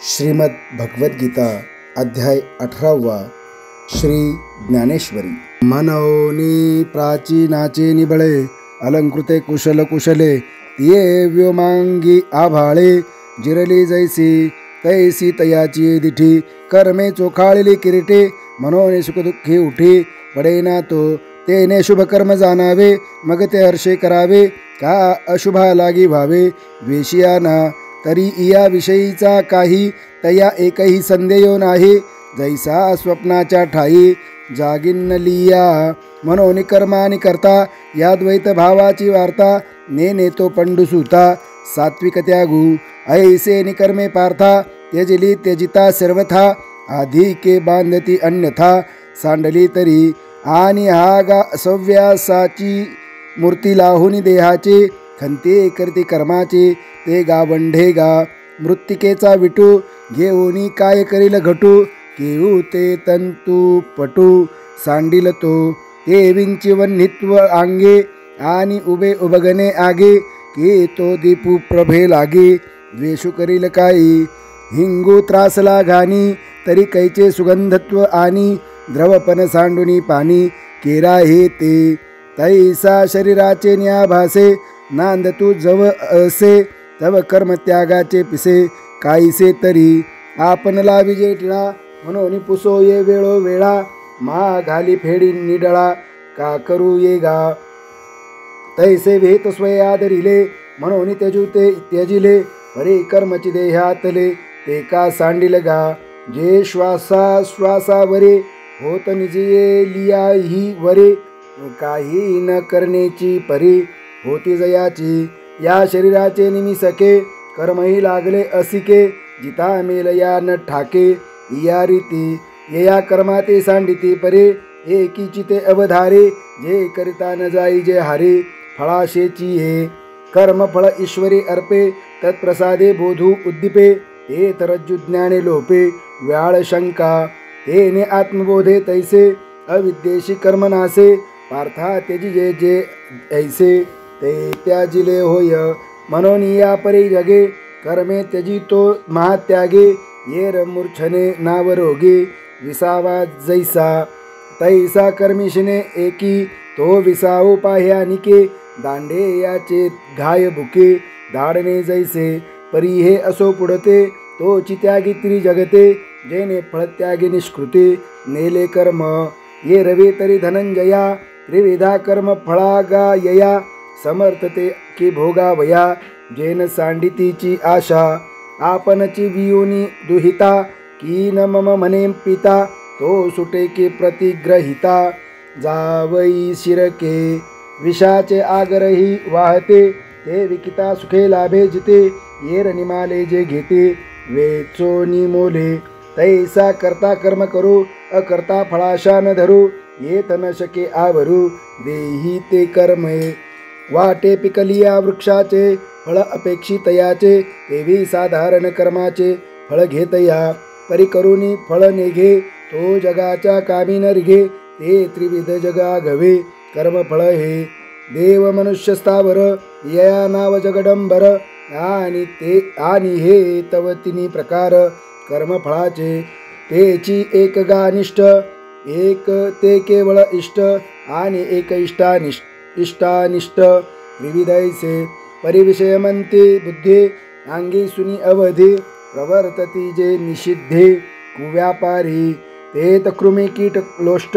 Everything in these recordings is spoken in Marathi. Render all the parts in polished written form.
श्रीमद् भगवद्गीता अध्याय 18 श्री ज्ञानेश्वरी। मनोनी प्राचीनाचे निबळे अलंकृते कुशल कुशले तिये व्योमांगी आभाळे जिरली जैसी तैसी तयाची दिठी कर्मे चोखाळली किरीटे मनोने सुखदुःखी उठी पडेना तो तेने शुभ कर्म जाणावे मग ते हर्षे करावे का अशुभा लागी व्हावे द्वेषियाना तरी या विषयीचा काही तया एकही संदेह नाही जैसा स्वप्नाच्या ठाई जागिन्नलिया मनोनी कर्मानी करता या द्वैत भावाची वार्ता नेने तो पंडुसूता सात्विक त्यागू ऐसे निकर्मे पार्था त्यजली त्यजिता सर्वथा आधी के बांधती अन्यथा सांडली तरी आणि हा गा सव्यासाची मूर्ती लाहुनी देहाचे खंते करते कर्माचे ते गावंढे गा मृत्तिकेचा विटू घेऊनी काय करील घटू केऊ ते तंतू पटू सांडिल तो ते विंची वन्नित्व आंगे आणि उभे उभगणे आगे के तो दीपू प्रभे लागे द्वेषू करील काही हिंगू त्रासला घाणी तरी कैचे सुगंधत्व आणि द्रवपन सांडुनी पाणी केरा हे ते तैसा शरीराचे न्याभासे नांद तू जव असे तव कर्म त्यागाचे पिसे काहीसे तरी आपणला विजय टिळा म्हणून पुसो ये वेळो वेळा मा घाली फेडी निडळा का करू ये गा तैसे भेत स्वय आदरिले म्हणून त्यजू ते त्यजिले हरे कर्मची देहातले ते का सांडिल गा जे श्वासा श्वासावरे होत निजिये लिया ही वरे काही न करण्याची परी होती जयाची या शरीराचे निमिसके कर्मही लागले असिके जिता मेल या न ठाके या रीती या कर्माते सांडिते परे एकीची ते अवधारे जे करिता न जाई जे हारे फळाशेची हे कर्मफळ ईश्वरी अर्पे तत्प्रसादे बोधू उद्दीपे ते तरज्जु ज्ञाने लोपे व्याळ शंका तेने आत्मबोधे तैसे अविद्येशी कर्मनासे पार्था त्यजी जे जे ऐसे ते त्याजिले होय म्हणून या परी जगे कर्मे त्यजी तो महात्यागे येर मूर्छने नावरोगे विसावा जैसा तैसा कर्मिशने एकी तो विसावू पाह्या निके दांडे याचे घाय बुके धाडणे जैसे परी हे असो पुढते तो चित्यागी त्रिजगते जेने फळत्यागी निष्कृते नेले कर्म ये रवे तरी धनंजया त्रिविधा कर्म फळागा यया समर्थते की भोगावया जेन सांडितीची आशा आपणची वियोनी दुहिता की न मम मने पिता तो सुटे की प्रतिग्रहिता जावई शिरके विषाचे आगरही वाहते ते विकिता सुखे लाभे जिते येर निमाले जे घेते वेचो निमोले तैसा करता कर्म करू अकर्ता फळाशा न धरू येत न शके आवरू देही ते कर्मे वाटे पिकलिया वृक्षाचे फळ अपेक्षितयाचे तेवी साधारण कर्माचे फळ घेतया परी करुनी फळ नेघे तो जगाच्या कामी न रिघे ते त्रिविध जगा घवे कर्मफळ हे देव मनुष्य स्थावर यया नाव जगडंबर आणि हे तव तिन्ही प्रकार कर्मफळाचे तेची एक गानिष्ठ एक ते केवळ इष्ट आणि एक इष्टानिष्ट विविधैसे परिविषय म्हणते बुद्धे अंगी सुनी अवधी प्रवर्तती जे निषिद्धे कुव्यापारी ते तकृमी कीट लोष्ट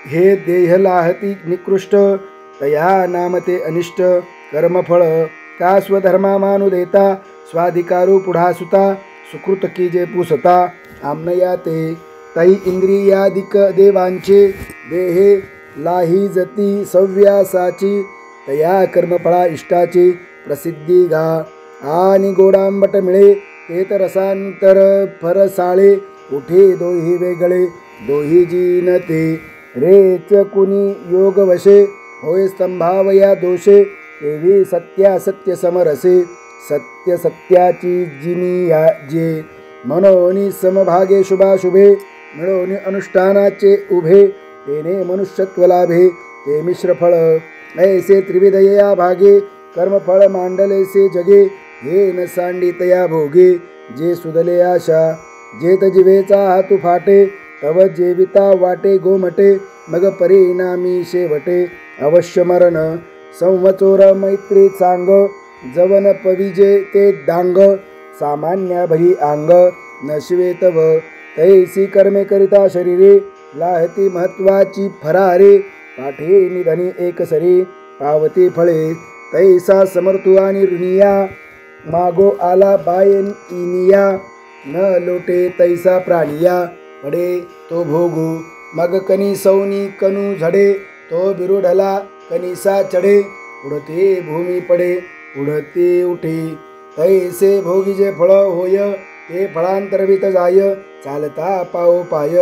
हे देहलाहती निकृष्ट तया नामते अनिष्ट कर्मफळ का स्वधर्मा मानु देता स्वाधिकारू पुढा सुता सुकृत की जे पुसता आमनया ते तै इंद्रियादिक देवांचे देहे लाही जती सव्यासाची तया कर्मफळा इष्टाची प्रसिद्धी गा आणि गोडांबट मिळे ते तर रसांतर फरसाळे उठे दोही वेगळे दोही जीनते रेच कुणी योग वशे होय स्तंभावया दोषे देवी सत्यासत्य समरसे सत्य सत्याची जिनी या जे मनोनी समभागे शुभाशुभे मिळवणी अनुष्ठानाचे उभे तेने मनुष्यत्व लाभे ते मिश्र फळ ऐसे त्रिविधया भागे कर्मफळ मांडलेसे जगे हे न सांडितया भोगे जे सुदले आशा जेत जिवेचा हातू फाटे तव जेविता वाटे गोमटे मग परिणामी शेवटे अवश्य मरण संवचोर मैत्री चांग जवन पविजे ते दांग सामान्य भरी अंग नशिवे तव तैसी कर्मे करिता शरीरे लाहती महत्वाची फरारे पाठे निधनी एकसरी पावती फळे तैसा समर्थू आणि ऋणिया मागो आला बायन इनिया न लोटे तैसा प्राणिया पडे तो भोगू मग कनी सौनी कनू झडे तो बिरुढला कनिसा चढे उडते भूमी पडे उडते उठे तैसे भोगीजे फळ होय ते फळांतरवित जाय चालता पाओ पाय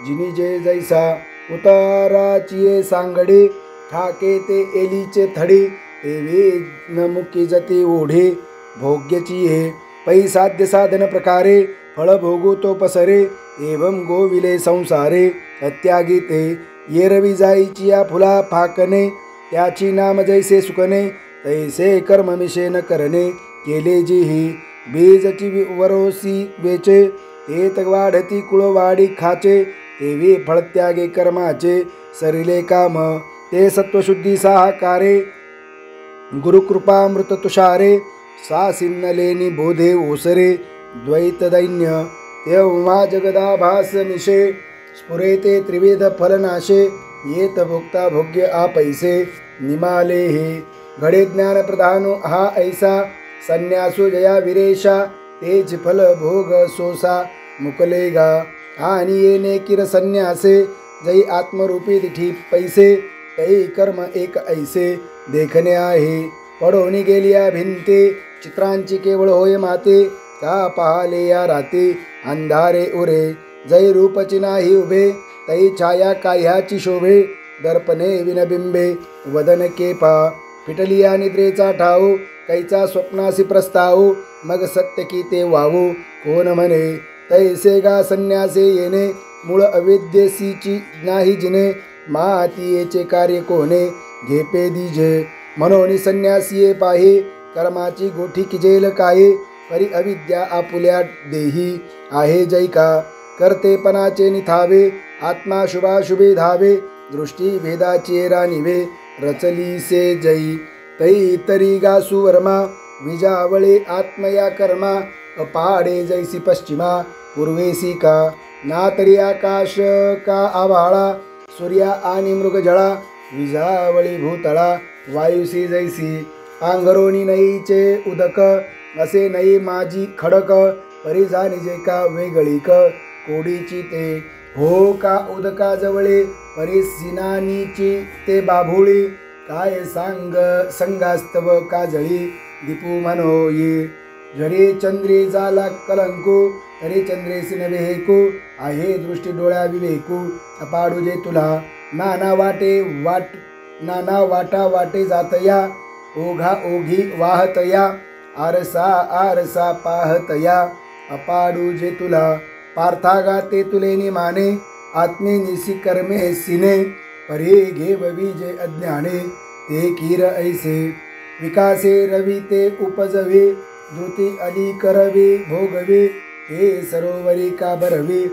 जिनी जे जैसा उताराचिये सांगडे ठाके ते एलीचे थडे तेवे न मुकी जते ओढे भोग्यची हे पै साध्य साधन प्रकारे फळ भोगू तो पसरे एवं गोविले संसारे अत्यागी ते येरवी जाईची या फुला फाकणे त्याची नाम जैसे सुकणे तैसे कर्म मिशेन करणे केले जी ही बीजची वरोसी वेचे तेत वाढती कुळवाडी खाचे तेवी फळत्यागे कर्माचे सरिले काम ते सत्वशुद्धी साहकारे गुरुकृपामृत तुषारे सा सिन्नलेनी बोधे ओसरे द्वैत दैन्य तेव्हा जगदाभास मिशे स्फुरेते त्रिविध फलनाशे येत भोक्ता भोग्य आपैसे निमाले हे घडे ज्ञान प्रधानो हा ऐसा संन्यासो जया विरेशा तेज फल भोग सोसा मुकलेगा आणि येणे किर संन्यासे जै आत्मरूपी दिठी पैसे तै कर्म एक ऐसे देखणे आहे पडोनी गेलिया भिंते चित्रांची केवळ होय माते का पाहाले या राते अंधारे उरे जै रूपची नाही उभे तै छाया काह्याची शोभे दर्पणे विनबिंबे वदन केपा फिटलिया निद्रेचा ठाऊ कैचा स्वप्नासी प्रस्ताव मग सत्य की ते वावो कोण म्हणे तैसे गा संन्यासे येणे मूळ अविद्येसीची नाही जिने मातीयेचे कार्य कोणे घेपे दिजे म्हणून संन्यासीये पाहे कर्माची गोठी किजेल काये परी अविद्या आपुल्या देही आहे जैका कर्तेपणाचे निथावे आत्मा शुभाशुभे धावे दृष्टी भेदाचे रानिवे रचली से जै तै तरी गा सुवर्मा विजावळे आत्मया कर्मा अपाडे जैसी पश्चिमा पूर्वेसी का ना तरी आकाश का आभाळा सूर्या आणि मृगजळा विजावळी भूतळा वायुसी जैसी पांघरोणी नईचे उदक असे नई माझी खडक परिजानी जे का वेगळीक कोडीची ते हो का उदका जवळे परिसिनानीची ते बाभुळी काय संगास्तव काजळी दीपू म्हणो ये जरी चंद्री जाला कलंकू तरी चंद्रेसी नवे हेकू आहे दृष्टी डोळ्या विवेकू अपाडू जे तुला नाना वाटा वाटे जातया ओघा ओघी वाहतया आरसा आरसा पाहतया अपाडू जे तुला पार्थागा ते तुलेनी माने आत्मे निसी कर्मे सिने परे घेववी जे अज्ञाने ते कीर ऐसे विकासे रवी ते उपजवे धृती अली करवे भोगवे ते सरोवरी का भरवे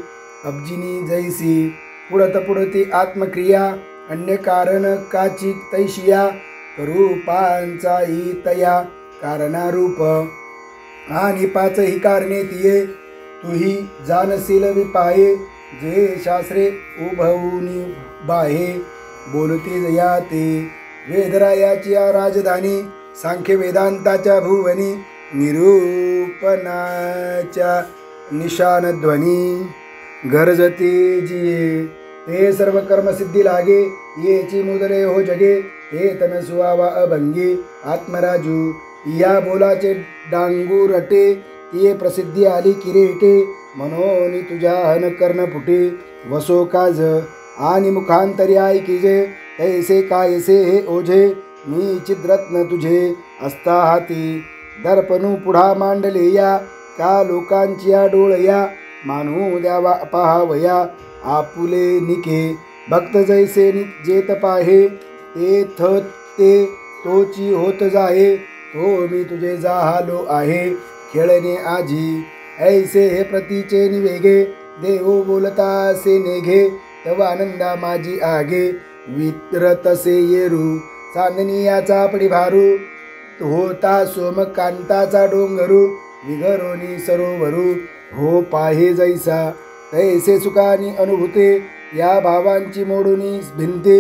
अब्जिनी जैसी पुढती आत्मक्रिया अन्य कारण काची तैशिया रूपांचा ही तया कारणारूप आणि पाच ही कारणे तिये तुही जानशील विपाये जे शास्त्रे उभवूनी बाहे बोलते जया ते वेदरायाची राजधानी सांख्य वेदांताच्या भुवनी निरूपणाच्या निशानध्वनी गरजते जिये ते सर्व कर्मसिद्धी लागे येची मुदले हो जगे ते तन सुवावा अभंगी आत्मराजू या बोलाचे डांगुरटे तिये प्रसिद्धी आली किरीटे मनोनी तुझ्या हन कर्ण फुटे वसो काज आणि मुखांतरी ऐकिजे तैसे कायसे हे ओझे मी चिद्रत्न तुझे असता हाती दर्पणू पुढा मांडले या का लोकांची या डोळया मानू द्यावा पहावया आपुले निके भक्त जैसे जेत पाहे ते थत ते तोची होत जाहे तो मी तुझे जाहालो आहे खेळणे आजी ऐसे हे प्रतीचे निवेगे देव बोलता से नेघे तव आनंदा माझी आगे वितरतसे येरू चांदनियाचा पडिभारू होता सोमकांताचा डोंगरू विघरोनी सरोवरू हो पाहे जैसा तैसे सुखानी अनुभूते या भावांची मोडुनी भिंते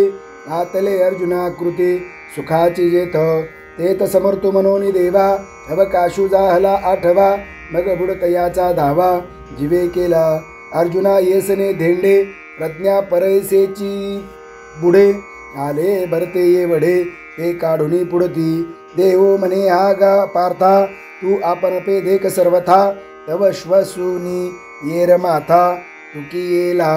आतले अर्जुना कृते सुखाची जेथ तेत समर्थो मनोनी देवा अवकाशु जाहला आठवा मग बुडतयाचा धावा जीवे केला अर्जुना येसने धेंडे प्रज्ञा परैसेची बुडे आले भरते ये वडे ते काढुनी पुढती देवो म्हणे हा गा पार्था तू आपण पे देख सर्वथा तव श्वसुनी येर माथा तुकी येला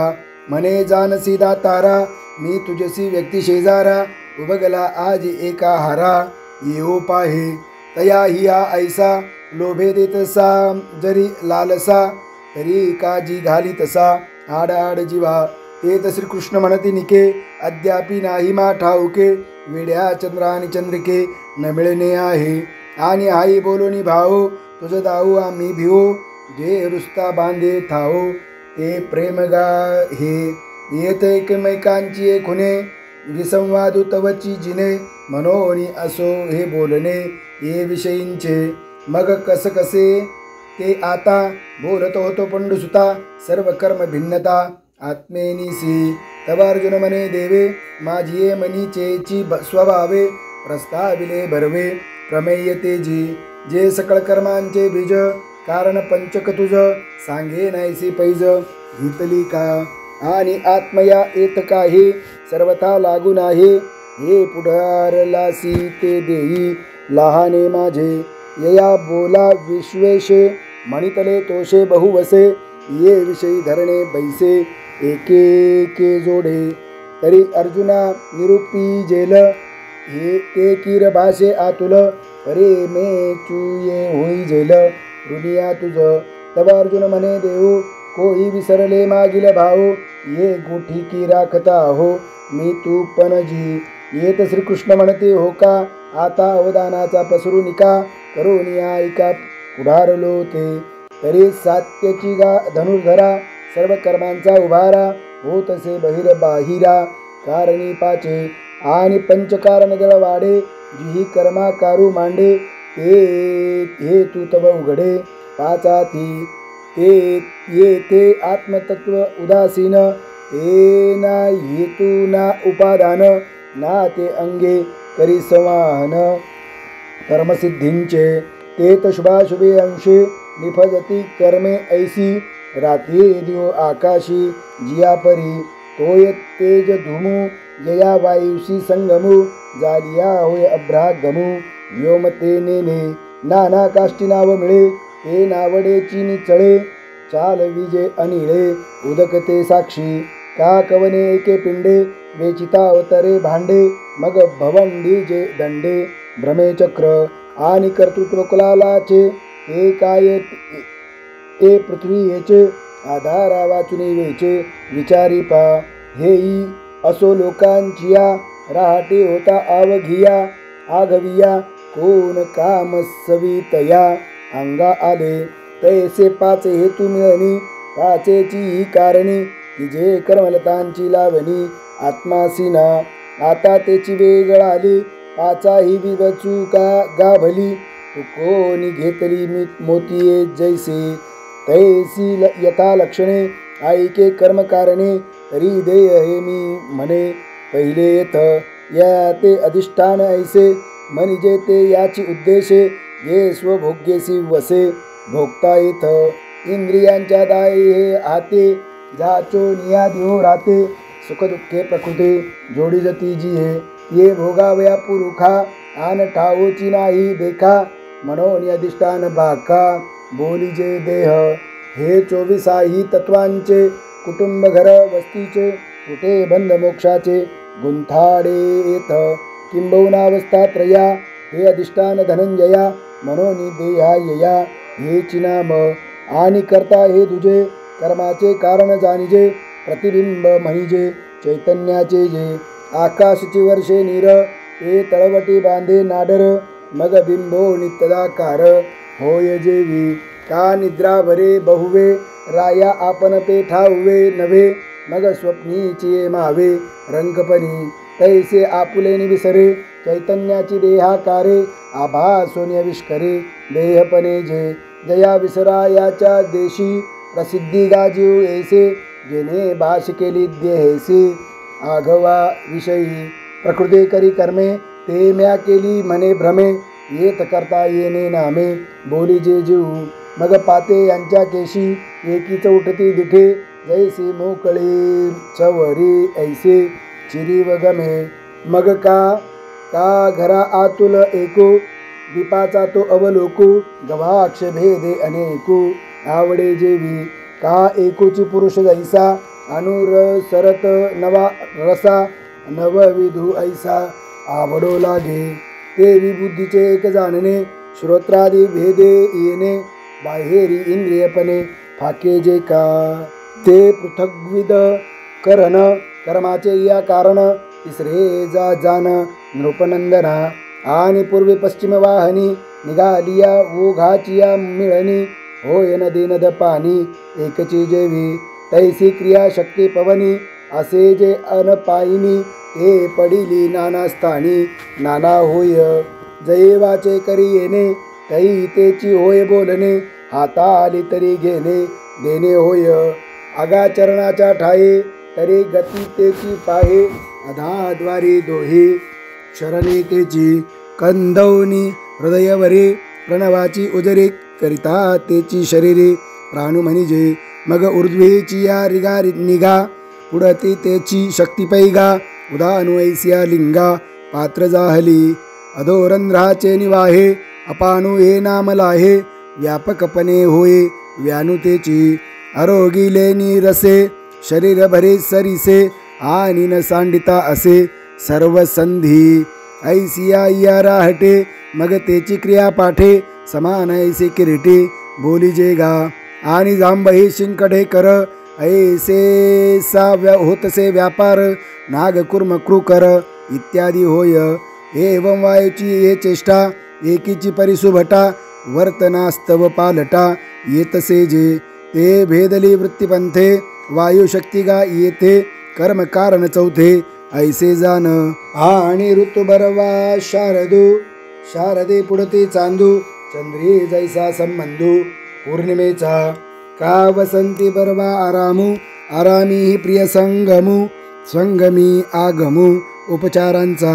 म्हणे जानसी दातारा मी तुझसी व्यक्ती शेजारा उभगला आज एका हारा येऊ पाहे तया हिया ऐसा लोभे देतसा जरी लालसा तरी काजी घाली तसा आड आड जीवा तेत श्रीकृष्ण म्हणती निके अद्यापि नाही मा ठाऊके वेड्या चंद्रानी चंद्रिके न मिळणे आहे आणि आई बोलोनी भाऊ तुझ दाऊ आम्ही भिवो जे रुस्ता बांधे थाओ ते प्रेम गा हे येत एकमेकांची एक होणे विसंवादू तवची जिने मनोनी असो हे बोलणे ये विषयींचे मग कस कसे ते आता बोलत होतो पंडुसुता सर्व कर्म भिन्नता आत्मेनिसी तव अर्जुन मने देवे माझी ये मनीचेची स्वभावे प्रस्ताविले भरवे प्रमेय तेजी जे सकळ कर्मांचे बीज कारण पंचक तुझ सांगे नाहीसी पैज घेतली का आणि आत्मया येत काही सर्वथा लागून आहे हे पुढारलासी ते देई लहाने माझे यया बोला विश्वेशे मणितले तोषे बहुवसे ये विषयी धरणे बैसे एके जोडे तरी अर्जुना निरूपी जेल हे ते किर भाषे आतुल परे मे चुये होई जेल ऋणिया तुझ तव अर्जुन म्हणे देऊ कोई विसरले मागील भाऊ ये गोठी की राखता हो मी तू पणजी येत श्रीकृष्ण म्हणते हो का आता अवदानाचा पसरू निका करून ऐका पुढारलो ते तरी सात्यची गा धनुर्धरा सर्व कर्मांचा उभारा होतसे बहिर बाहिरा कारणी पाचे आणि पंचकारण दळ वाडे जी कर्मा कारू मांडे हे तू तव उघडे पाचाती ते ये ते आत्मतत्व उदासीन ते ना हेतू ना उपादान ना ते अंगे करी संवाहन कर्मसिद्धींचे ते शुभाशुभे अंशे निफजती कर्मे ऐसी रात्री दिव आकाशी जिया परी तोय तेज धुमू जया वायुशी संगमू जालिया होय अभ्रागमू व्योमते नेने नाना काष्टी नाव मिळे ते नावडेची निचळे चाल विजे अनिळे उदकते साक्षी का कवने एके पिंडे वेचिता अवतरे भांडे मग भवंडी जे दंडे भ्रमे चक्र आणि कर्तृत्व कुलालाचे ते काय ते पृथ्वीचे आधारा वाचुनी वेचे विचारी पा हेई असो लोकांचिया राहते होता आवघिया आघविया कोण काम सवितया अंगा आले तैसे पाच हेतू मिळणी पाचेची ही कारणी की जे कर्मलतांची लावणी आत्मासीना आता त्याची वेगळ आली पाचा ही विवचू का गाभली तू कोणी घेतली मी मोतीये जैसे तैसी यथा लक्षणे ऐके कर्मकारणे तरी देय हे मी म्हणे पहिले येथ या ते अधिष्ठान ऐसे म्हणजे ते याची उद्देशे ये स्वभोग्यसी वसे भोगता येथ इंद्रियांच्या दायी हे हाते जाचो नियादिहो राहते सुखदुःखे प्रकृते जोडी जती जी हे ये भोगावया पुरुखा आन ठावोची नाही देखा मनोनी अधिष्ठान बाका बोलीजे देह हे 24 तत्वांचे कुटुंब घर वस्तीचे कुठे बंद मोक्षाचे गुंथाडे येथ किंबहुनावस्था त्रया हे अधिष्ठान धनंजया मनोनी देहा यया हे चिनाम आणि करता हे तुझे कर्माचे कारण जाणिजे प्रतिबिंब म्हणिजे चैतन्याचे जे आकाशची वर्षे नीर ते तळवटी बांधे नाडर मग बिंबो नित्यदाकार होय जेवी का निद्रा भरे बहुवे राया आपण पेठावे नव्हे मग स्वप्नीची मावे रंगपणी तैसे आपुले विसरे चैतन्याची देहाकारे आभासोन्य विष्करे देहपणे जे जया विसरायाच्या देशी प्रसिद्धी गाजीव ऐसे जेने भाष केली देहेसे आघवा विषयी प्रकृती करी कर्मे ते म्या केली मने भ्रमे येत करता येणे नामे बोली जे जीव मग पाते यांच्या केशी एकीच उठती दिठे जैसे मोकळे चवरी ऐसे चिरी व गमे मग का घरा आतुल ऐकू दीपाचा तो अवलोकू गवाक्ष भेदे अनेकू आवडे जेवी का एकूची पुरुष जैसा अनुर सरत नवा रसा नवविधू ऐसा आवडो लागे ते विबुद्धीचे एक जाणणे श्रोत्रादी भेदे येणे बाहेरी इंद्रियपणे फाके जे का ते पृथग्विद करण कर्माचे या कारण तिसरे जान नृपनंदना आणि पूर्वी पश्चिम वाहनी निघालिया ओघाचिया मिळणी होय नदी नद पाणी एकची जेवी तैसी क्रिया शक्ती पवनी असे जे अनपायिनी ते पडिली नाना स्थानी नाना होय जैवाचे करी येणे तै तेची होय बोलणे हाता आली तरी घेणे देणे होय आगाचरणाच्या ठाये तरी गती तेची पाहे अधाद्वारी दोही शरणी तेची कंदवनी हृदयवरी प्रणवाची उजरी करिता तेची शरीरी प्राणू म्हणजे मग ऊर्ध्वेची या रिगा निघा पुढती तेची शक्ती पैगा उदानु ऐसिया लिंगा पात्र जाहली अधोरंध्राचे निवाहे अपाणू हे नाम लाहे व्यापकपणे होय व्यानुतेची आरोगी लेनी रसे शरीर भरे सरिसे आणि न सांडिता असे सर्व संधी ऐसिया या राहटे मग तेची क्रिया पाठे समान ऐसे किरीटे बोली जेगा आणि जांबही शिंकडे कर ऐसे होतसे व्यापार नाग कुर्म कृकर इत्यादी होय एवं वायूची ये चेष्टा एकीची परिसुभटा वर्तनास्तव पालटा येतसे जे ते भेदली वृत्तिपंथे वायुशक्तिगा येथे कर्म कारण चौथे ऐसे जान आणि ऋतू बरवा शारदे पुढते चांदू चंद्री जैसा संबंधू पौर्णिमेचा का वसंती बरवा आरामी ही प्रिय संगमी आगमू उपचारांचा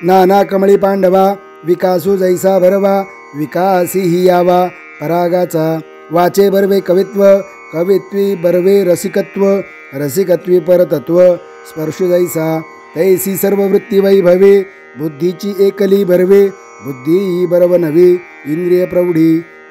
नाना कमळी पांडवा विकासू जैसा बरवा विकासी ही यावा परागाचा वाचे बरवे कवित्वी बरवे रसिकत्वी परतत्व स्पर्शु जैसा तैसी सर्व वृत्ती वैभवे बुद्धीची एकली बरवे बुद्धी बरव नवी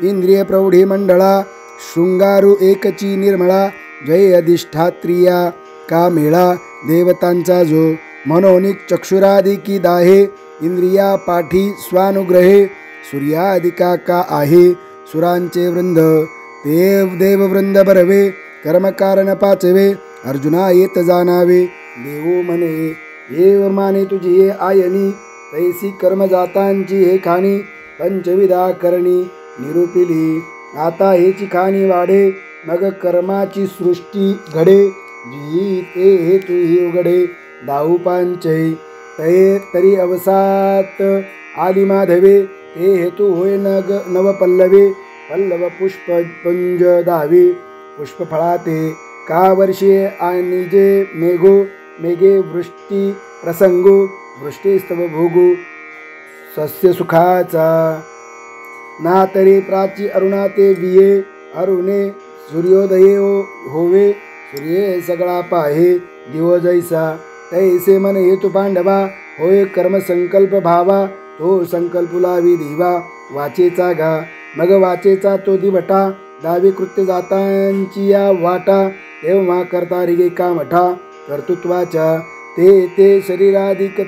इंद्रिय प्रौढी मंडळा शृंगारू एकची निर्मळा जय अधिष्ठात्रिया का मेळा देवतांचा जो मनोनिक चक्षुरादिकी दाहे इंद्रिया पाठी स्वानुग्रहे सूर्यादिका का आहे सुरांचे वृंद देव वृंद बरवे कर्मकारण पाचवे अर्जुना येत जाणावे देवो म्हणे एव माने तुझी ये आयनी तैसी कर्मजातांची हे खाणी पंचविधा करणी निरूपिली आता हेची खाणी वाढे मग कर्माची सृष्टी घडे जी ते हेतू ही उघडे दाऊ पांचै तरी अवसात आली माधवे ते हेतू होय नव पल्लव पुष्प पुंज दावे पुष्प फळाते का वर्षे आणि जे मेघे वृष्टी प्रसंगो वृष्टीस्तव भोगू सस्य सुखाचा ना तरी प्राची अरुणा ते विये अरुणे सूर्योदये होवे सूर्ये सगळा पाहे दिव जैसा तैसे मन हेतू पांडवा होय कर्म संकल्प भावा तो संकल्पुला विधिवा वाचेचा गा मग वाचेचा तो दिवटा दावी कृत्य जातांची या वाटा तेव्हा करता रिगे कामठा कर्तृत्वाच्या ते शरीराधिक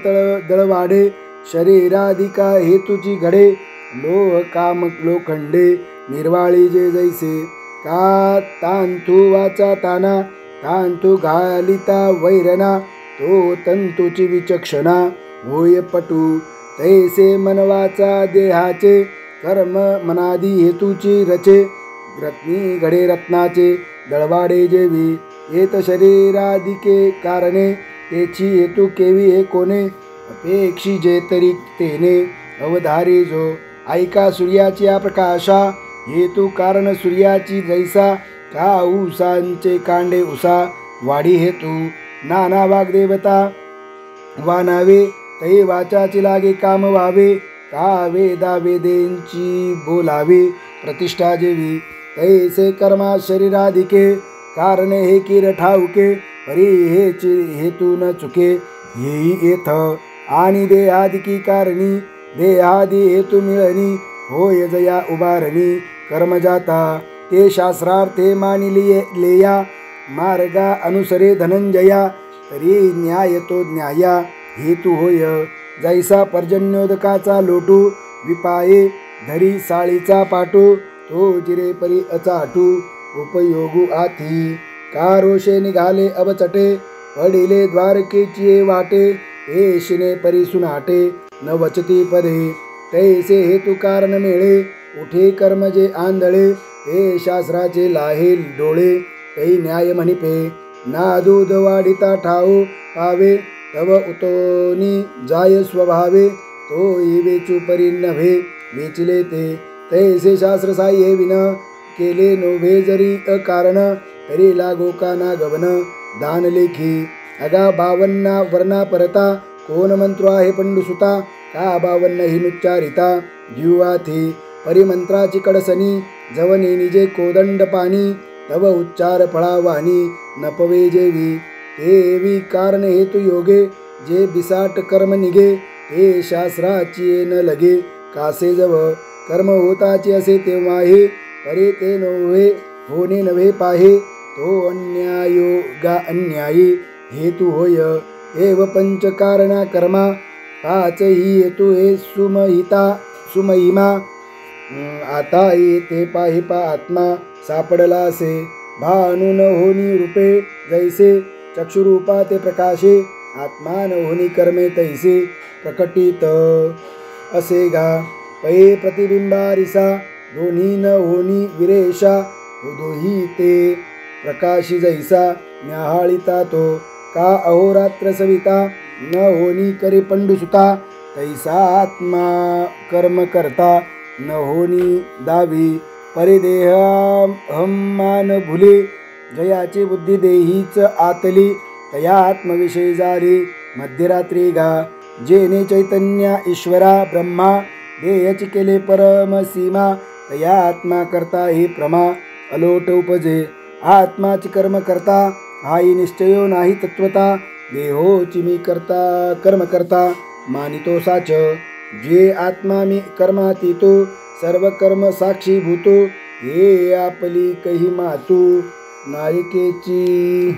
दळवाढे शरीराधिका हेतूची घडे लोह काम लोखंडे निर्वाळी जे जैसे का तांतू वाचा ताना तांतू घालिता वैरणा तो तंतूची विचक्षणा होय पटू तैसे मनवाचा देहाचे कर्म मनादी हेतूची रचे रत्नी घडे रत्नाचे दळवाडे जेवी येत शरीरादिके कारणे तेची हेतू केवी हे कोणे अपेक्षी जे तरी तेने अवधारी जो ऐका सूर्याची प्रकाशा हेतू कारण सूर्याची जैसा का उसांचे कांडे उसा वाढी हेतू नाना वाग्देवता वानावे तै वाचाची लागे काम व्हावे का वेदा वेदेंची बोलावे प्रतिष्ठा जेवी तैसे कर्मा शरीराधिके कारणे हे किर ठाऊके परी हेची हेतू न चुके येई येथ आणि देहादिकी कारणी देहादी हेतू मिळणी होय जया उभारणी कर्म जाता ते शास्त्रार्थे मानिले लेया मार्गा अनुसरे धनंजया तरी न्याय तो न्याया हेतू होय जैसा पर्जन्योदकाचा लोटू विपाये धरी साळीचा पाटू तो जिरे परी अचाटू उपयोगू आथी का रोषे निघाले अबचटे पडिले द्वारकेची वाटे हे शिने परी सुनाटे न वचती पदे तैसे हेतू कारण मेळे उठे कर्म जे आंधळे हे शास्त्राचे लाहे डोळे तै न्याय म्हणिपे ना दूध वाढिता ठाऊ पावे तव उतोनी जाय स्वभावे तो वेचू परी नव्हे वेचिले ते तैसे शास्त्र साह्ये विन केले नोभे जरी अकारण तरी लागो का ना गवन दान लेखी अगा 52 वर्णा परता कोण मंत्र आहे पंडुसुता का 52 ही नुच्चारिता जीवाथी परिमंत्राची कडसनी जवनी निजे कोदंड पाणी तव उच्चार फळावानी नपवे जेवी तेवी कारण हेतू योगे जे बिसाट कर्म निघे ते शास्त्राची न लगे कासे जव कर्म होताचे असे तेव्हा हे परे ते नव्हे होणे नव्हे पाहे तो अन्यायोगा अन्यायी हेतू होय एव पंचकारणा कर्मा पाच ही हेतू हे सुमहिमा आता येते पाहि पा आत्मा सापडला असे भानु न होनी रूपे जैसे चक्षुरूपा ते प्रकाशे आत्मा न होनी कर्मे तैसे प्रकटित असे गा पै प्रतिबिंबारिसा दोन्ही न होनी विरेशा दोही ते प्रकाशी जैसा न्याहाळिता तो का अहोरात्र सविता न होनी करे पंडुसुता तैसा आत्मा कर्म करता न होनी दावी परिदेहमान भुले जयाची बुद्धी देहीच आतली तया आत्मविषयी झाली मध्यरात्री गा जेने चैतन्य ईश्वरा ब्रह्मा देयची केले परमसीमा तया आत्मा करता हे प्रमा अलोट उपजे आत्माची कर्म करता हाई निश्चयो नाही तत्वता देहोची मी करता कर्म करता मानितो साच जे आत्मा मी कर्मातीतो सर्व कर्म साक्षी भूतो हे आपली कही मातू नायिकेची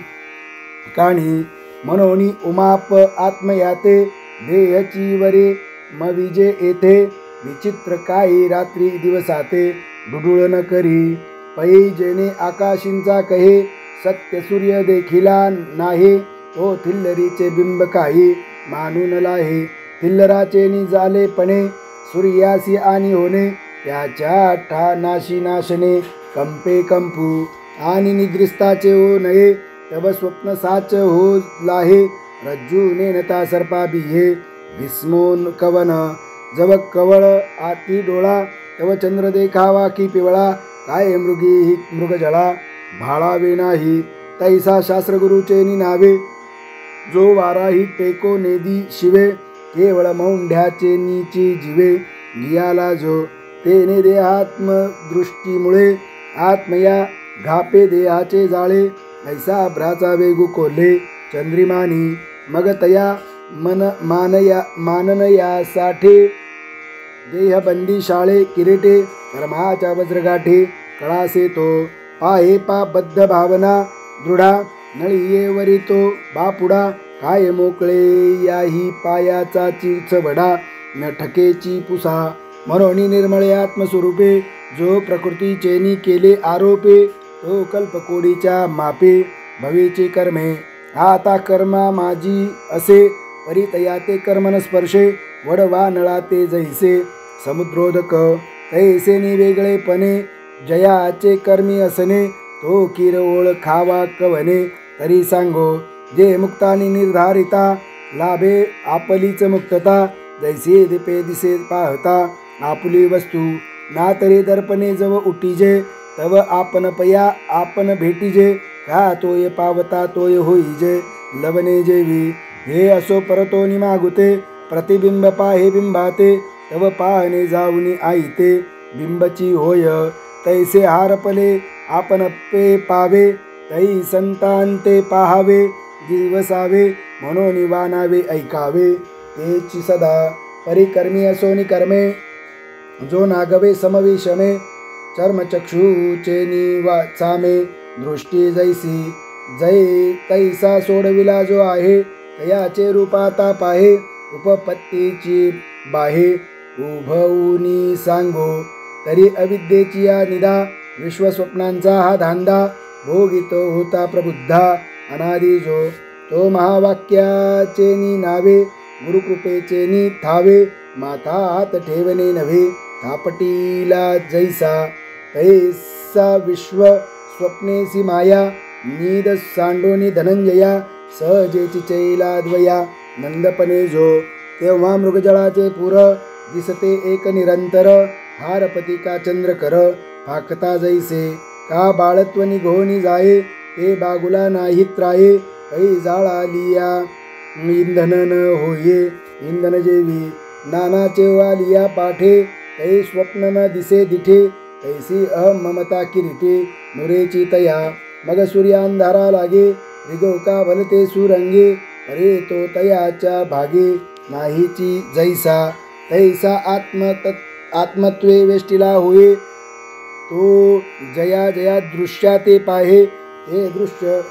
काणी मनोनी उमाप आत्मयाते देहची वरे मविजे येथे विचित्र काही रात्री दिवसाते डुडुळ न करी पै जेने आकाशींचा कहे सत्य सूर्य देखिला नाही तो थिल्लरीचे बिंब काही मानून लाहे थिल्लराचे निजाले पणे सूर्यासी आणि होणे त्याच्या नाशी नाशने कंपे कंपू आणि निद्रिस्ताचे हो नये तव स्वप्न साच हो लाहे रज्जू नेनता सर्पा बिहे विस्मोन कवन जव कवळ आती डोळा तव चंद्र देखावा की पिवळा काय मृगी ही मृगजळा भाळावे नाही तैसा शास्त्रगुरुचे नावे जो वाराही टेको नेदी शिवे केवळ मौंढ्याचे नीचे जीवे गियाला जो तेने देहात्मदृष्टीमुळे आत्मया घापे देहाचे जाळे ऐसा भ्राचा वेगू कोल्हे चंद्रिमानी मग तया माननयासाठी देहबंदी शाळे किरीटे कर्माच्या वज्रगाठी कळासे तो पाहे पा बद्ध भावना दृढा नळीये वरी तो बापुडा काय मोकळे याही पायाचा चिचवडा न ठकेची पुसा मनोनी निर्मळे आत्मस्वरूपे जो प्रकृतीचेनी केले आरोपे तो कल्पकोडीच्या मापे भवेचे कर्मे आता कर्मा माझी असे परितया ते कर्मन स्पर्शे वडवा नळा ते जैसे समुद्रोदक तैसे वेगळेपणे जयाचे कर्मी असणे तो किरओळ खावा कवने तरी सांगो जे मुक्तानी निर्धारिता लाभे आपलीच मुक्तता जैसे दिपे दिसे पाहता आपुली वस्तू ना तरी दर्पणे जव उटीजे तव आपण पया आपण भेटीजे का तोय पावता तोय होईजे लवणे जेवी हे असो परतोनी मागुते प्रतिबिंब पाहे बिंबाते तव पाहणे जाऊनी आईते बिंबची होय तैसे हारपले आपण पे पावे तै संतांते पाहावे दिवसावे म्हणून वानावे ऐकावे तेची सदा परिकर्मी असोनी कर्मे जो नागवे समविषमे चर्मचक्षुचे निवाचामे दृष्टी जैसी जै तैसा सोडविला जो आहे तयाचे रूपाता पाहे उपपत्तीची बाहे उभवूनी सांगो तरी अविद्येची या निदा विश्वस्वप्नांचा हा धांदा भोगितो होता प्रबुद्धा अनादि जो तो महावाक्याचे नी नावे गुरुकृपेचे नी थावे माथा हात ठेवणे नव्हे थापटीला जैसा तैसा विश्व स्वप्नेसी माया नीद सांडोनी धनंजया सहजेची चैलाद्वया नंदपणे जो तेव्हा मृगजळाचे पुर दिसते एक निरंतर हारपती का चंद्रकर फाकता जैसे का बाळत्व निघोनी जाये ते बागुला नाही त्राये ऐ जाळालिया इंधन न होये इंधन जेवी नानाचे वालिया पाठे तै स्वप्न न दिसे दिठे तैसी अहममता किरीटे नुरेची तया मग सूर्यांधारा लागे रिगोका भलते सुरंगे अरे तो तयाच्या भागे नाहीची जैसा तैसा आत्मत्वे वेष्टीला होये तो जया जया दृश्याते पाहे ते दृश्य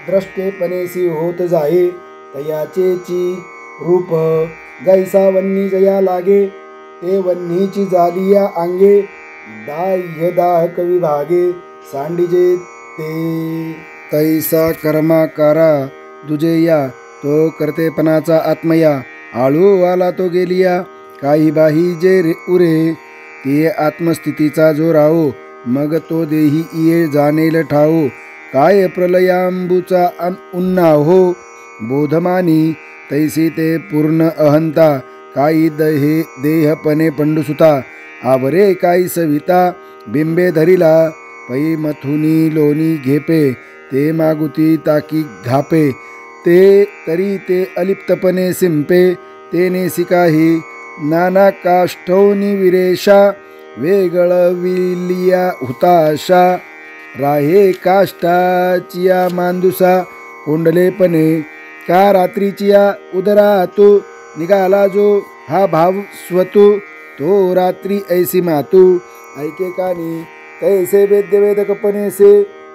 द्रष्टेपणेसी होत जाये तयाचेची रूप जैसा वन्नी जया लागे ते वन्नीची जालिया अंगे दाह्य दाहक विभागे सांडिजे ते तैसा कर्माकारा दुजेया तो कर्तेपणाचा आत्मया आळू वाला तो गेलिया काही बाही जे उरे ते आत्मस्थितीचा जो राहो मग तो देही ये जाणेल ठाओ काय प्रलयांबूचा उन्नाहो बोधमानी तैसी ते पूर्ण अहंता काही देहपणे पंडुसुता आवरे काही सविता बिंबे धरिला पै मथुनी लोणी घेपे ते मागुती ताकी घापे ते तरी ते अलिप्तपणे सिंपे ते नेसी काही नाना काष्ठौनी विरेशा वेगळविलिया हुताशा राहे काष्टाचिया मांदुसा कोंडलेपणे का रात्रीचिया उदरातू निघाला जो हा भाव स्वतू तो रात्री ऐसी मातू ऐके कानी तैसे वेद्यवेदकपणे से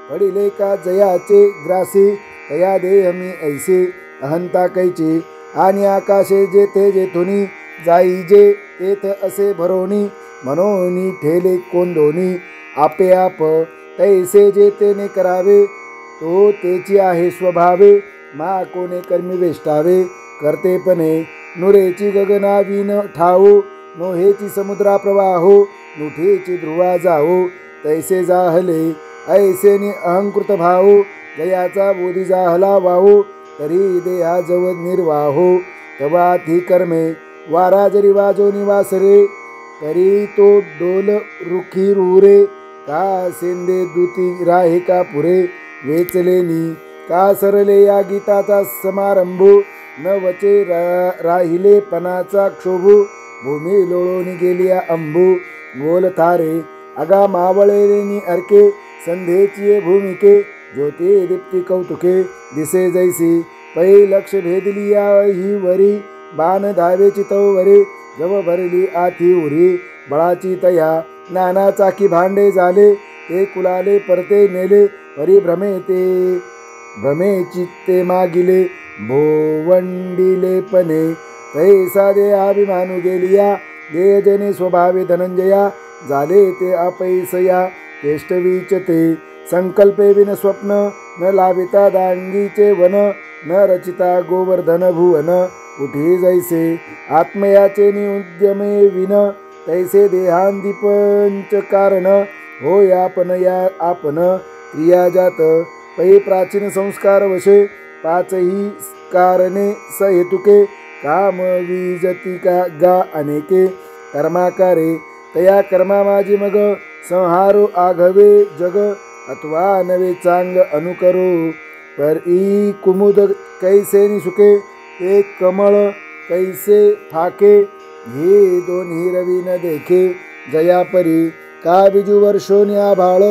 पडिले का जयाचे ग्रासे तया देहमी ऐसे अहंता कैचे आणि आकाशे जेथे जेथुनी जाईजे तेथ असे भरोनी मनोनी ठेले कोंदोनी आपे आप तैसे जे तेने करावे तो तेची आहे स्वभावे मा कोणे कर्मी वेष्टावे करतेपणे नुरेची गगनाविन ठावो नोहेची समुद्रा प्रवाहो नुठेची ध्रुवा जाओ तैसे जाहले ऐसे नि अहंकृत भावो जयाचा बोधी जाहला वाहो तरी देहा जव निर्वाहो तवाथी कर्मे वारा जरी वाजो निवासरे तरी तो डोल रुखी रुरे का सेंदे दुती राहे का पुरे वेचलेनी का सरले या गीताचा समारंभो न वचे राहिले पणाचा क्षोभो भूमी लोळोनी गेलिया अंबू गोल थारे अगा मावळेनी अर्के संधेची भूमिके ज्योती दीप्ती कौतुके दिसे जैसी पै लक्ष भेदलिया ही वरी बाण धावे चितवरे जव भरली आथी उरी बळाची तया नाना चाकी भांडे झाले ते कुलाले परते नेले परिभ्रमे ते भ्रमे चित्ते मागिले भोवंडिले पणे तैसा दे अभिमानू गेलिया देयजने स्वभावे धनंजया झाले ते अपैसया केष्टवीच ते संकल्पे विन स्वप्न न लाविता दांगीचे वन न रचिता गोवर्धन भुवन उठी जैसे आत्मयाचे निउद्यमे विन तैसे देहांदी पंच कारण होय आपण या आपण क्रिया जात पै प्राचीन संस्कार वशे पाचही कारणे सहेतुके काम विजती का गा अनेके कर्माकारे तया कर्मा माझी मग संहारो आघवे जग अथवा नवे चांग अनुकरो पर ई कुमुद कैसे निसुके एक कमळ कैसे फाके हे दोन्ही रवी न देखे जया परी का बिजू वर्षोनी आभाळ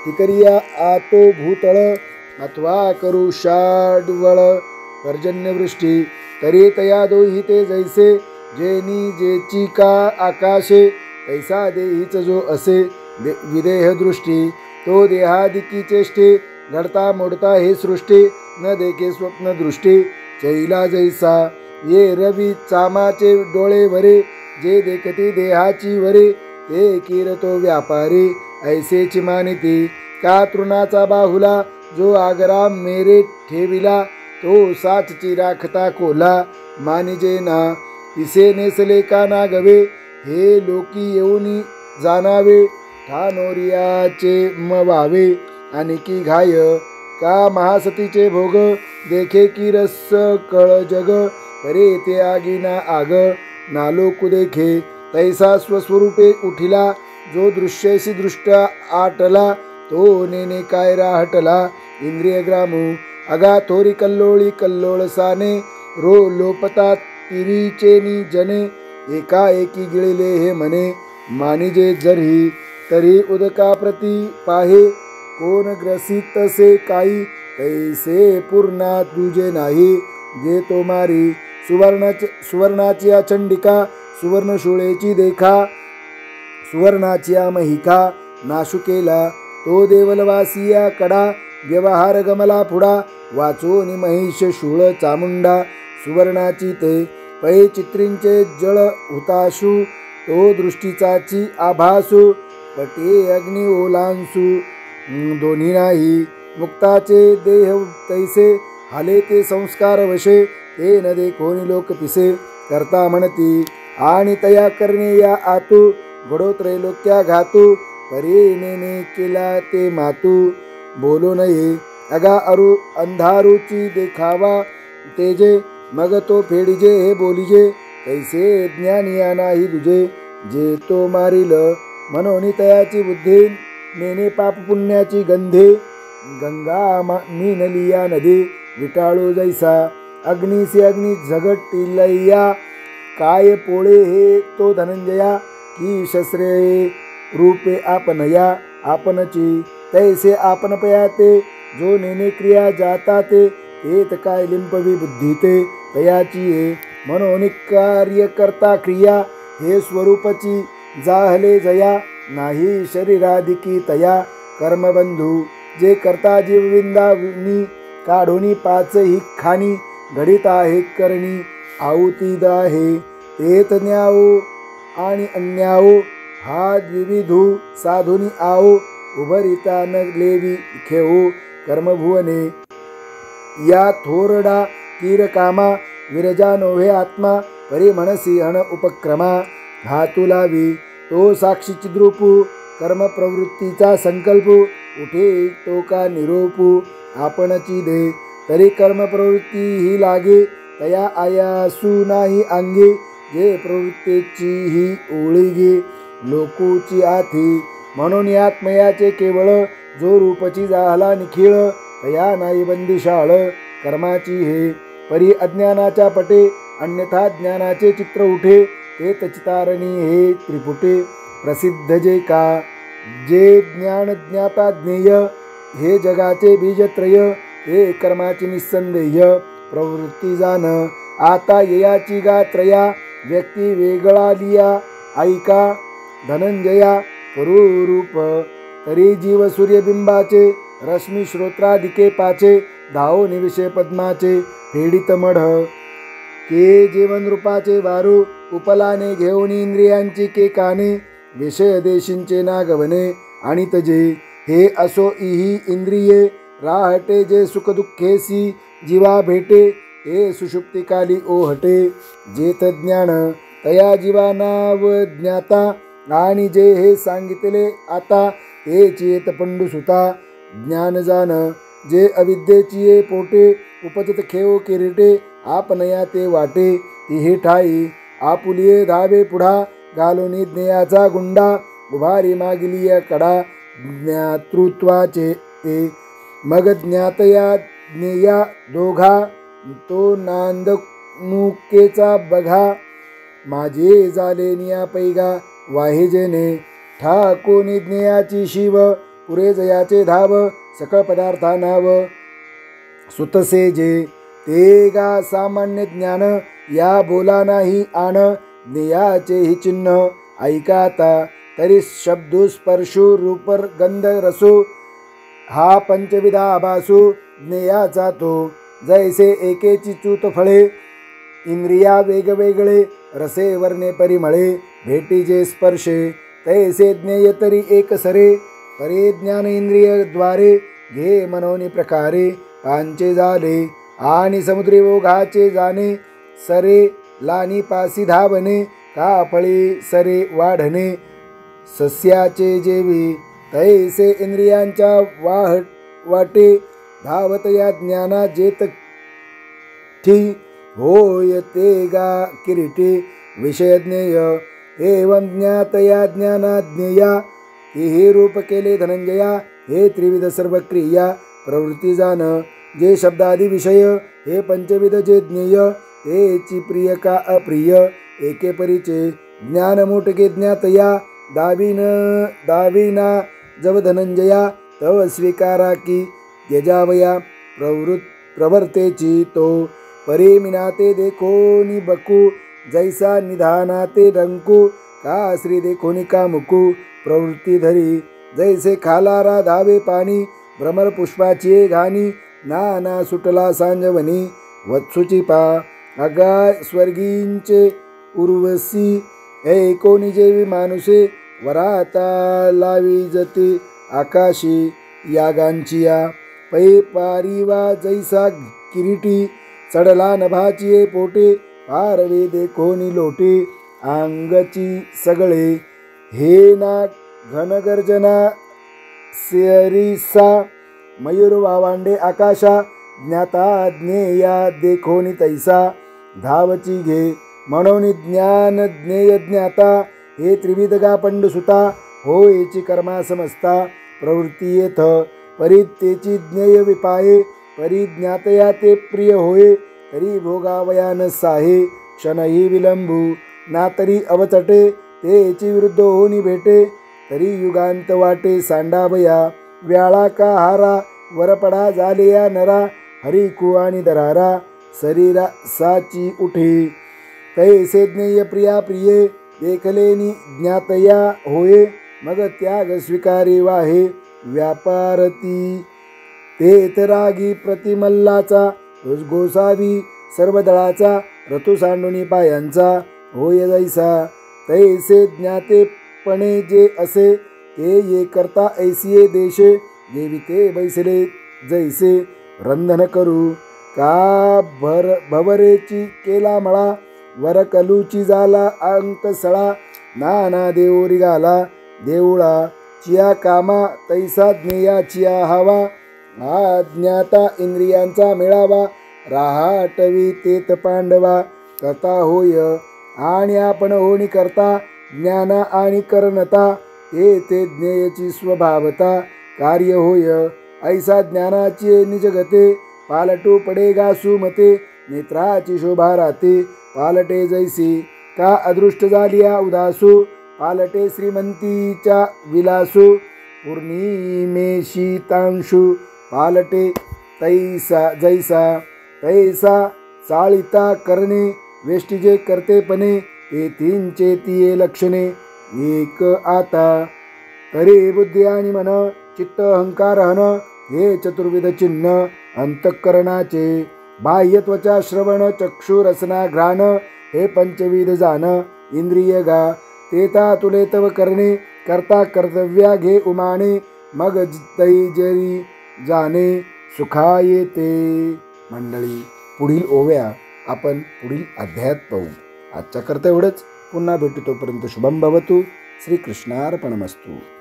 तिकरिया आतो भूतळ अथवा करू शाडवळ पर्जन्यवृष्टी तरी तया दोही ते जैसे जेनी जेची का आकाशे तैसा देहीच जो असे विदेह दृष्टी तो देहादिकी चेष्टे घडता मोडता हे सृष्टी न देखे स्वप्न दृष्टी चैला जैसा ये रवी चामाचे डोळे वरे जे देखती देहाची वरे ते किरतो व्यापारी ऐसेची मानिती का तृणाचा बाहुला जो आगराम मेरे ठेविला तो साचची राखता कोला मानिजे ना पिसे नेसले का ना गवे हे लोकी येऊनी जाणावे ठाणोरियाचे मवावे आणखी घाय का महासतीचे भोग देखे की रस कळ जग परे ते आगीना आग नालोकु देखे तैसा स्वस्वरूपे उठिला जो दृश्यशी दृष्ट्या आटला तो नेने काय राहटला इंद्रिय ग्रामू अगा थोरी कल्लोळी कल्लोळसाने रो लोपता तिरीचेनी जने एकाएकी गिळले हे मने मानिजे जरी तरी उदका प्रती पाहे कोण ग्रसितसे काही तैसे पूर्णा तुझे नाही जे तो मारी सुवर्णाची चंडिका सुवर्णशूळेची देखा सुवर्णाची महिका नाशुकेला तो देवलवासिया कडा व्यवहार गमला पुढा वाचोनी महिष शूळ चामुंडा सुवर्णाची ते पै चित्रींचे जळ हुताशु तो दृष्टीचाची आभासु पटे अग्नि ओलांसु दोन्ही नाही मुक्ताचे देह तैसे हाले ते संस्कार वशे ते न देखोनी लोक पिसे करता म्हणती आणि तया करणे या आतू घडो त्रैलोक्या घातू परे नेने केला ते मातू बोलो नये अगा अरु अंधारूची देखावा तेजे मग तो फेडिजे हे बोलिजे तैसे ज्ञानिया नाही तुझे जे तो मारिल मनोनी तयाची बुद्धी नेने पाप पुण्याची गंधे गंगा मीनलिया नदी विटाळू जैसा अग्निसे अग्नि झगटिलया काय पोळे हे तो धनंजया की शस्त्रे रूपे आपनया आपनची तैसे आपण पयाते जो नेने क्रिया जाता ते तेत काय लिंपवी बुद्धी ते तयाची हे मनोनी कार्य करता क्रिया हे स्वरूपची जाहले जया नाही शरीराधिकी तया कर्मबंधू जे करता जीवविंदानी काढोनी पाच ही खानी घडीत आहे करणी आहुती आहे तेत न्याओ आणि अन्याओ हा द्विविधू साधुनी आओ उभरिता न लेवी खेऊ कर्मभुवने या थोरडा कीरकामा विरजा नोहे आत्मा परी म्हणसी हण उपक्रमा हातू लावी तो साक्षी चिद्रूपू कर्म प्रवृत्तीचा संकल्प उठे तो का निरोपू आपणची दे तरी कर्म प्रवृत्ती ही लागे तया आयासू नाही अंगे जे प्रवृत्तीची ही ओळीगे लोकूची आथी म्हणून आत्मयाचे केवळ जो रूपची जाहला निखिळ तया नाही बंदिशाळ कर्माची हे परी अज्ञानाच्या पटे अन्यथा ज्ञानाचे चित्र उठे ते तचितारणी हे त्रिपुटे प्रसिद्ध जे का जे ज्ञान ज्ञाता ज्ञेय हे जगाचे बीजत्रय हे कर्माची निस्संदेय प्रवृत्ती जाण आता ययाची गा त्रया व्यक्ती वेगळा लिया ऐका धनंजया करू रूप तरी जीव सूर्यबिंबाचे रश्मी श्रोत्रादिके पाचे धावो निविषे पद्माचे फेडित मढ के जीवन रूपाचे वारू उपलाने घेऊन इंद्रियांची के काने विषय देशींचे नागवने आणि तजे हे असो इही इंद्रिये राहटे जे सुख दुःखेसी जीवा भेटे हे सुषुप्तिकाली ओहटे जेत ज्ञान तया जीवानाव ज्ञाता आणि जे हे सांगितले आता तेची येत पंडुसुता ज्ञान जाण जे अविद्येची ये पोटे उपजत खेव किरीटे आपनया ते वाटे तिहे ठाई आपुलिये धावे पुढा घालून ज्ञेयाचा गुंडा उभारी मागिली कडा ज्ञातृत्वाचे ते मग ज्ञातया ज्ञेया दोघा तो नांदनुकेचा बघा माझे झाले निया पैगा वाहे जेने ठाकोनी ज्ञेयाची शिव पुरे जयाचे धाव सकळ पदार्था नाव सुतसे जे ते गा सामान्य ज्ञान या बोला नाही आण ज्ञेयाचे ही चिन्ह ऐकाता तरी शब्दू स्पर्शू रूप गंध रसो हा पंचविधा आभासू ज्ञेयाचा तो जैसे एकेची च्यूत फळे इंद्रिया वेगवेगळे रसे वर्णे परिमळे भेटी जे स्पर्शे तैसे ज्ञेय तरी एक सरे परे ज्ञान इंद्रिय द्वारे घे मनोनी प्रकारे पांचे झाले आणि समुद्री ओघाचे जाणे सरे लानी पासी धावणे कापळी सरे वाढणे सस्याचे जेवी तैसे इंद्रियांच्या वाटे धावत या ज्ञाना जेत ठी होय ते गा किरीटी विषय ज्ञेय एवं ज्ञातया ज्ञाना ज्ञेया हे रूप केले धनंजया हे त्रिविध सर्व क्रिया प्रवृत्ती जाण जे शब्दादी विषय हे पंचविध जे ज्ञेय तेची प्रिय का अप्रिय एके परीचे ज्ञान मोठके ज्ञातया दाविना जव धनंजया तव स्वीकारा की यजावया प्रवर्तेची तो परे मिनाते देखोनी बकू जैसा निधानाते रंकू का श्री देखोनी का मुकू प्रवृत्ती धरी जैसे खालारा धावे पाणी भ्रमर पुष्पाची घाणी नाना सुटला सांजवनी वत्सुची पा अगा स्वर्गींचे उर्वशी ऐकोनी जेवी मानुषे वराता लावी जते आकाशी यागांचिया पै पारिवा जैसा किरीटी चढला नभाचिये पोटे पारवे देखोनी लोटे अंगची सगळे हे ना घनगर्जना सेरिसा मयूर वावांडे आकाशा ज्ञाता ज्ञेया देखोनी तैसा धावची घे म्हणून ज्ञान ज्ञेय ज्ञाता हे त्रिविध गा पंडुसुता होयची कर्मा समजता प्रवृत्ती येथ परित्येची ज्ञेय विपाये परिज्ञातया ते प्रिय होय तरी भोगावया न साहे क्षणही विलंबू ना तरी अवचटे तेची विरुद्ध होनी भेटे तरी युगांत वाटे सांडावया व्याळा का हारा वरपडा झालेया नरा हरिकू आणि दरारा शरीरा साची उठे तैसे ज्ञेय प्रिया प्रिये देखलेनी ज्ञातया होये मग त्याग स्वीकारी वाहे व्यापारती तेतरागी प्रतिमल्लाचा गोसावी सर्व दळाचा ऋतू सांडुनी पायांचा होय जैसा तैसे ज्ञातेपणे जे असे ते ये करता ऐसिये देशे देवी ते बैसले जैसे रंधन करू का भवरेची केला मळा वर कलूची झाला अंक सळा नाना देवरी गाला देऊळा चिया कामा तैसा ज्ञेयाचिया हवा ज्ञाता इंद्रियांचा मेळावा राहाटवी तेत पांडवा कथा होय आणि आपण होणी करता ज्ञाना आणि करणता ते ज्ञेयची स्वभावता कार्य होय ऐसा ज्ञानाची निजगते पालटू पडेगा सुमते नेत्राची शोभा राहते पालटे जैसी का अदृष्ट झालिया उदासू पालटे श्रीमंतीच्या विलासू पौर्णिमेशी तांशू पालटे तैसा जैसा तैसा चाळिता करणे वेष्टीजे करतेपणे ते तीनचे तिये लक्षणे एक आता तरी बुद्धी आणि मन चित्त अहंकार हन हे चतुर्विध चिन्ह अंतःकरणाचे बाह्यत्वचा श्रवण चक्षु रसना घ्राण हे पंचविध जाण इंद्रिय गा तेता तुले तव करणे करता कर्तव्या घे उमाने मग तैजरी जाणे सुखा येते. मंडळी, पुढील ओव्या आपण पुढील अध्यायात पाहू. आजच्या करता एवढंच. पुन्हा भेटू, तोपर्यंत शुभम भवतु. श्रीकृष्णार्पणमस्तु.